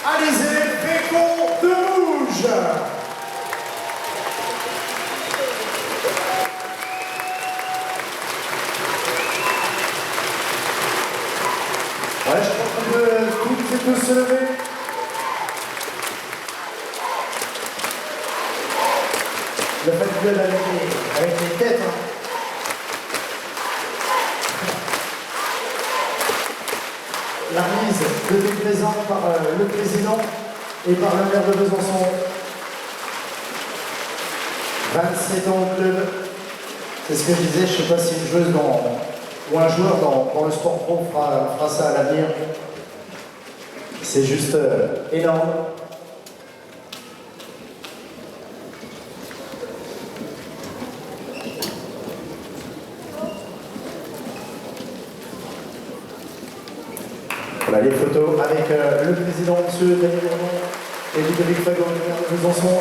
Alizé Pécon de Mouge. Ouais, je crois qu'on peut toutes et tous se lever. Le fait de avec les têtes. Hein. La remise de présent par le président et par le maire de Besançon. 27 ans au club. C'est ce que je disais, je ne sais pas si une joueuse ou un joueur dans le sport pro fera ça à l'avenir. C'est juste énorme. Voilà les photos avec le président, M. Daniel Bourdon, et Ludovic Fagon, le maire de Besançon.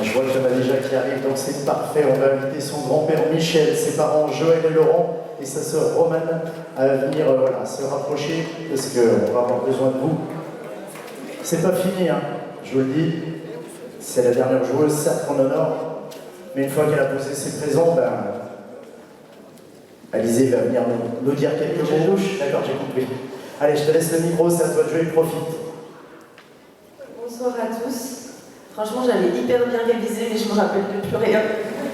Je vois que Madéja qui arrive, donc c'est parfait. On va inviter son grand-père Michel, ses parents Joël et Laurent, et sa sœur Romane à venir voilà, se rapprocher, parce qu'on va avoir besoin de vous. C'est pas fini, hein, je vous le dis. C'est la dernière joueuse, certes qu'on honore, mais une fois qu'elle a posé ses présents, ben, Alizé va venir nous dire quelques mots. D'accord, j'ai compris. Allez, je te laisse le micro, c'est à toi de jouer, profite. Bonsoir à tous. Franchement, j'avais hyper bien révisé, mais je me rappelle de plus rien.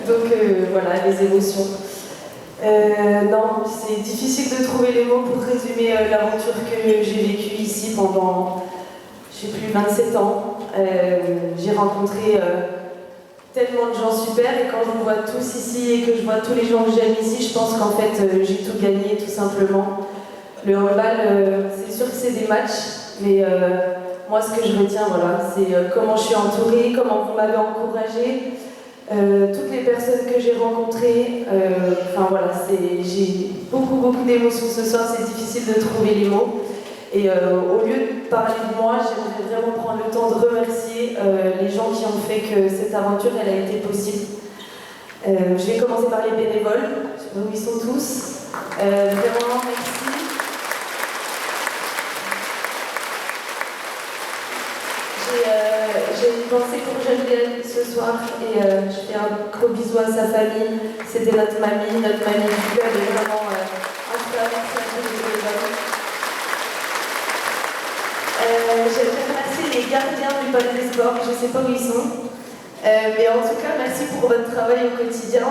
Donc voilà, les émotions. Non, c'est difficile de trouver les mots pour résumer l'aventure que j'ai vécue ici pendant, je sais plus, 27 ans. J'ai rencontré tellement de gens super, et quand je vous vois tous ici et que je vois tous les gens que j'aime ici, je pense qu'en fait, j'ai tout gagné, tout simplement. Le handball, c'est sûr que c'est des matchs, mais moi, ce que je retiens, voilà, c'est comment je suis entourée, comment vous m'avez encouragée, toutes les personnes que j'ai rencontrées. Enfin voilà, j'ai beaucoup d'émotions ce soir, c'est difficile de trouver les mots. Et au lieu de parler de moi, j'aimerais vraiment prendre le temps de remercier les gens qui ont fait que cette aventure elle a été possible. Je vais commencer par les bénévoles, je sais pas où ils sont tous. Vraiment, merci. J'ai une pensée pour Geneviève ce soir et je fais un gros bisou à sa famille. C'était notre mamie du club, et vraiment un super merci à tous les bénévoles. J'aimerais remercier les gardiens du Palais des Sports, je ne sais pas où ils sont. Mais en tout cas, merci pour votre travail au quotidien,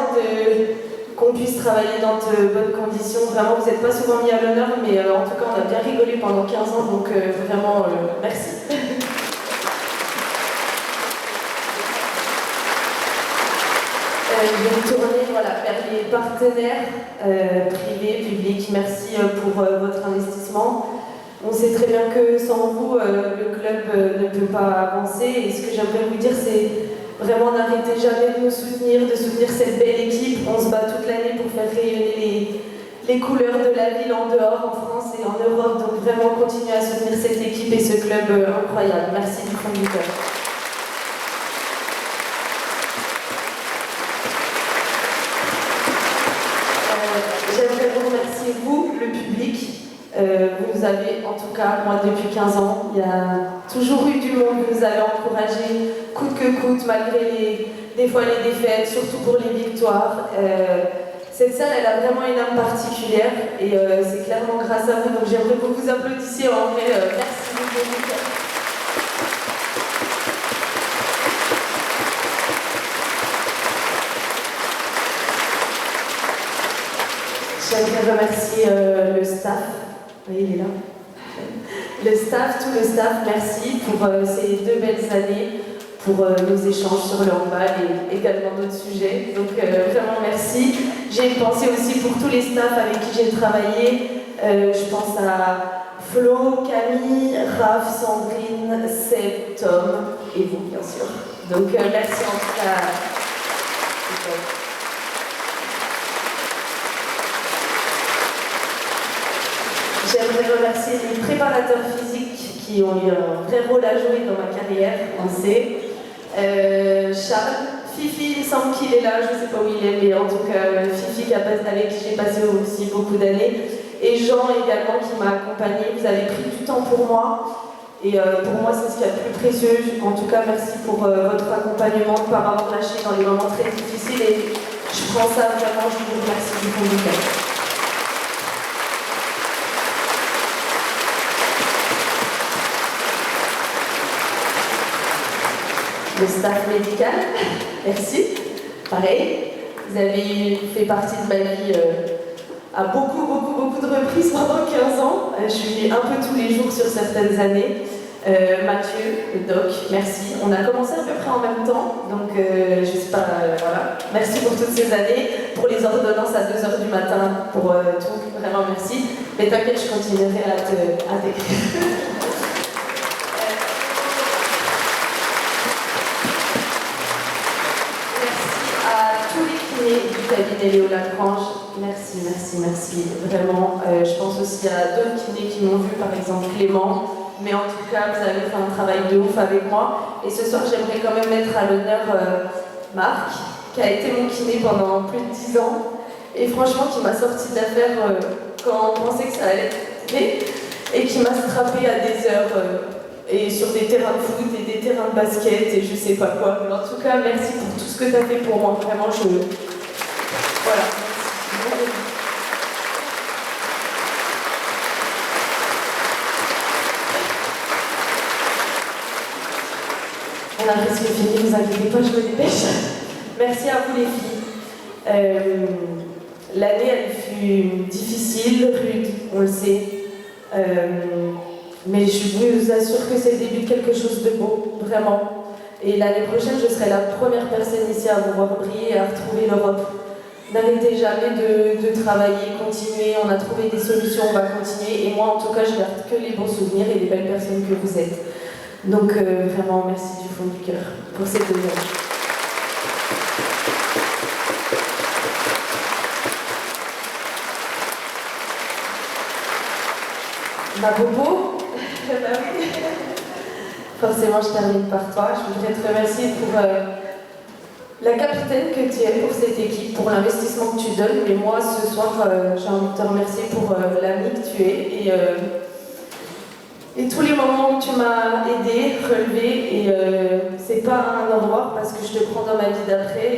qu'on puisse travailler dans de bonnes conditions. Vraiment, vous n'êtes pas souvent mis à l'honneur, mais en tout cas, on a bien rigolé pendant 15 ans, donc vraiment, merci. Je vais me tourner voilà, vers les partenaires privés, publics. Merci pour votre investissement. On sait très bien que sans vous, le club ne peut pas avancer. Et ce que j'aimerais vous dire, c'est vraiment n'arrêtez jamais de nous soutenir, de soutenir cette belle équipe. On se bat toute l'année pour faire rayonner les couleurs de la ville en dehors, en France et en Europe. Donc vraiment, continuez à soutenir cette équipe et ce club incroyable. Merci du fond du cœur. J'aimerais vous remercier, vous, le public. Vous nous avez, en tout cas, moi depuis 15 ans, il y a toujours eu du monde, vous nous avez encouragés, coûte que coûte, malgré des fois les défaites, surtout pour les victoires. Cette salle, elle a vraiment une âme particulière et c'est clairement grâce à vous, donc j'aimerais que vous applaudissiez en vrai. Merci beaucoup. J'aimerais remercier le staff. Oui, il est là. Le staff, tout le staff, merci pour ces 2 belles années, pour nos échanges sur le handball et également d'autres sujets. Donc vraiment merci. J'ai une pensée aussi pour tous les staffs avec qui j'ai travaillé. Je pense à Flo, Camille, Raph, Sandrine, Seb, Tom et vous bien sûr. Donc merci en tout cas. J'aimerais remercier les préparateurs physiques qui ont eu un vrai rôle à jouer dans ma carrière, on sait. Charles, Fifi, il me semble qu'il est là, je ne sais pas où il est, mais en tout cas, Fifi avec qui j'ai passé aussi beaucoup d'années. Et Jean également qui m'a accompagnée. Vous avez pris du temps pour moi. Et pour moi, c'est ce qu'il y a de plus précieux. En tout cas, merci pour votre accompagnement, de ne pas m'avoir lâché dans les moments très difficiles. Et je prends ça vraiment, je vous remercie du fond du cœur. Le staff médical, merci. Pareil, vous avez fait partie de ma vie à beaucoup de reprises pendant 15 ans. Je suis un peu tous les jours sur certaines années. Mathieu, le doc, merci. On a commencé à peu près en même temps, donc je sais pas, voilà. Merci pour toutes ces années, pour les ordonnances à 2h du matin, pour tout, vraiment merci. Mais t'inquiète, je continuerai à t'écrire. Du cabinet Léo Lagrange, merci. Vraiment, je pense aussi à d'autres kinés qui m'ont vu, par exemple Clément. Mais en tout cas, vous avez fait un travail de ouf avec moi. Et ce soir, j'aimerais quand même mettre à l'honneur Marc, qui a été mon kiné pendant plus de 10 ans. Et franchement, qui m'a sorti d'affaire quand on pensait que ça allait être et qui m'a strappé à des heures. Et sur des terrains de foot et des terrains de basket et je sais pas quoi. Mais en tout cas, merci pour tout ce que tu as fait pour moi. Vraiment, voilà. On a presque fini, ne vous inquiétez pas, je me dépêche. Merci à vous les filles. L'année, elle fut difficile, rude, on le sait. Mais je vous assure que c'est le début de quelque chose de beau, vraiment. Et l'année prochaine, je serai la première personne ici à vous voir briller et à retrouver l'Europe. N'arrêtez jamais de travailler, continuez, on a trouvé des solutions, on va continuer. Et moi, en tout cas, je garde que les bons souvenirs et les belles personnes que vous êtes. Donc, vraiment, merci du fond du cœur pour ces 2 ans. Ma bobo, bah oui. Forcément, je termine par toi. Je voudrais te remercier pour la capitaine que tu es pour cette équipe, pour l'investissement que tu donnes. Mais moi, ce soir, j'ai envie de te remercier pour l'ami que tu es et tous les moments où tu m'as aidé, relevé. Et c'est pas un au revoir parce que je te prends dans ma vie d'après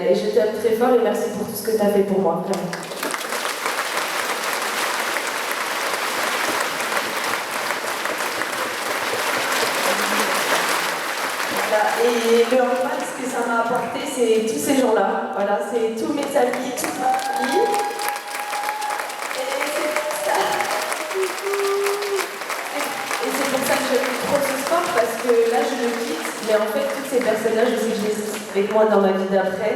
et je t'aime très fort et merci pour tout ce que tu as fait pour moi. Vraiment. Et le handball, ce que ça m'a apporté, c'est tous ces gens-là. Voilà, c'est tous mes amis, toute ma famille. Et c'est pour ça que j'aime trop ce sport, parce que là, je le quitte. Mais en fait, toutes ces personnes-là, je sais que je les ai avec moi dans ma vie d'après.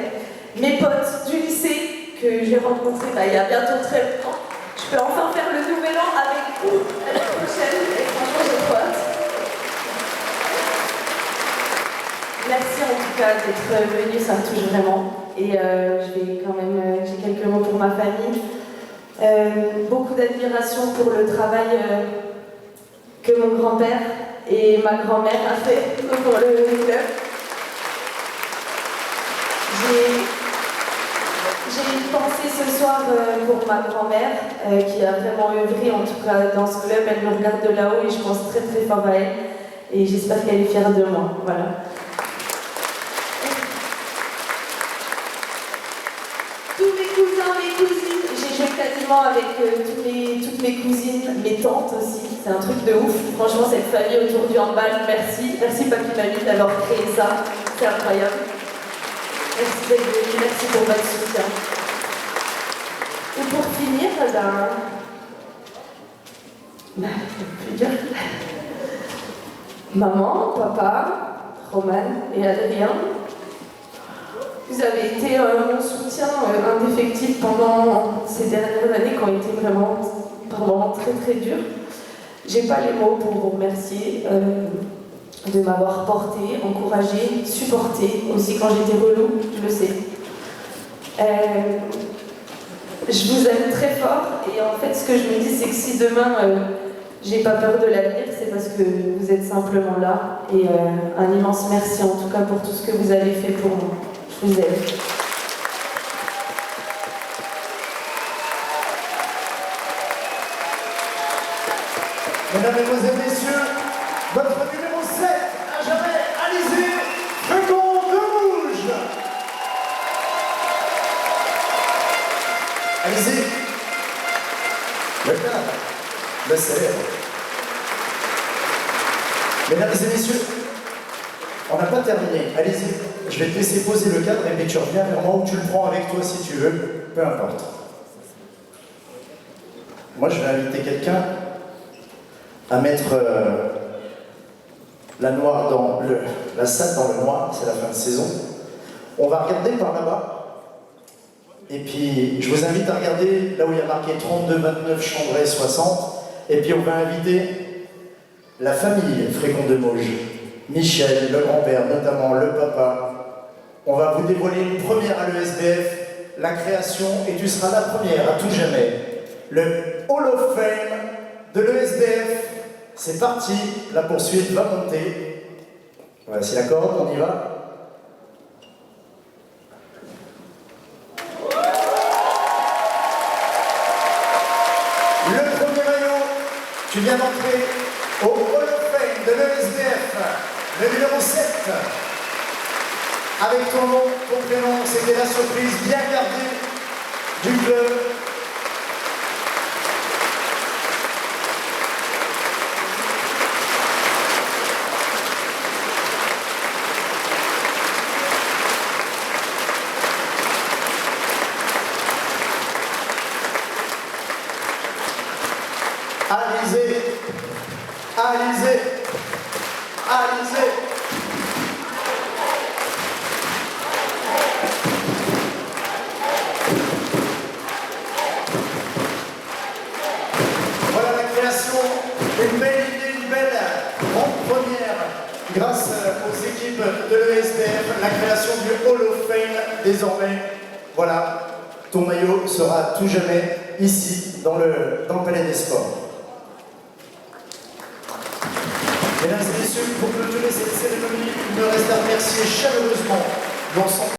Mes potes du lycée, que j'ai rencontrés il y a bientôt très longtemps. Je peux enfin faire le nouvel an avec vous l'année prochaine. Et franchement, j'ai trop hâte. Merci en tout cas d'être venu, ça me touche vraiment. Et j'ai quelques mots pour ma famille. Beaucoup d'admiration pour le travail que mon grand-père et ma grand-mère a fait pour le club. J'ai pensé ce soir pour ma grand-mère qui a vraiment œuvré en tout cas dans ce club. Elle me regarde de là-haut et je pense très très fort à elle. Et j'espère qu'elle est fière de moi. Voilà. Avec toutes mes cousines, mes tantes aussi, c'est un truc de ouf. Franchement, cette famille autour du handball, merci. Merci Papy Mamie d'avoir créé ça, c'est incroyable. Merci d'être venus, merci pour votre soutien. Et pour finir, je veux dire, maman, papa, Romane et Adrien, vous avez été mon soutien indéfectible pendant ces dernières années qui ont été vraiment très très dures. J'ai pas les mots pour vous remercier de m'avoir porté, encouragé, supporté aussi quand j'étais relou, je le sais. Je vous aime très fort et en fait ce que je me dis c'est que si demain j'ai pas peur de l'avenir, c'est parce que vous êtes simplement là. Et un immense merci en tout cas pour tout ce que vous avez fait pour moi. Je vous aime. Mesdames, Mesdemoiselles, Messieurs, votre numéro 7 à jamais, Alizé Frégon de Rouge. Alizé, le cadre, le célèbre. Mesdames et messieurs, on n'a pas terminé. Allez-y, je vais te laisser poser le cadre et puis tu reviens vers moi ou tu le prends avec toi si tu veux, peu importe. Moi, je vais inviter quelqu'un à mettre la salle dans le noir, c'est la fin de saison. On va regarder par là-bas. Et puis, je vous invite à regarder là où il y a marqué 32 29 Chambray 60. Et puis, on va inviter la famille Frégon de Mauges. Michel, le grand-père, notamment le papa. On va vous dévoiler une première à l'ESBF, la création, et tu seras la première à tout jamais. Le Hall of Fame de l'ESBF. C'est parti, la poursuite va monter. Voici la corde, on y va. Le premier maillot, tu viens d'entrer au Hall of Fame de l'ESBF, le numéro 7. Avec ton nom, ton prénom, c'était la surprise bien gardée du club. Alizé, Alizé, Alizé. Voilà la création, une belle idée, une belle grande première grâce aux équipes de l'ESBF, la création du Hall of Fame désormais. Voilà, ton maillot sera tout jamais ici dans le Palais des Sports. Mesdames et messieurs, pour clôturer cette cérémonie, il me reste à remercier chaleureusement l'ensemble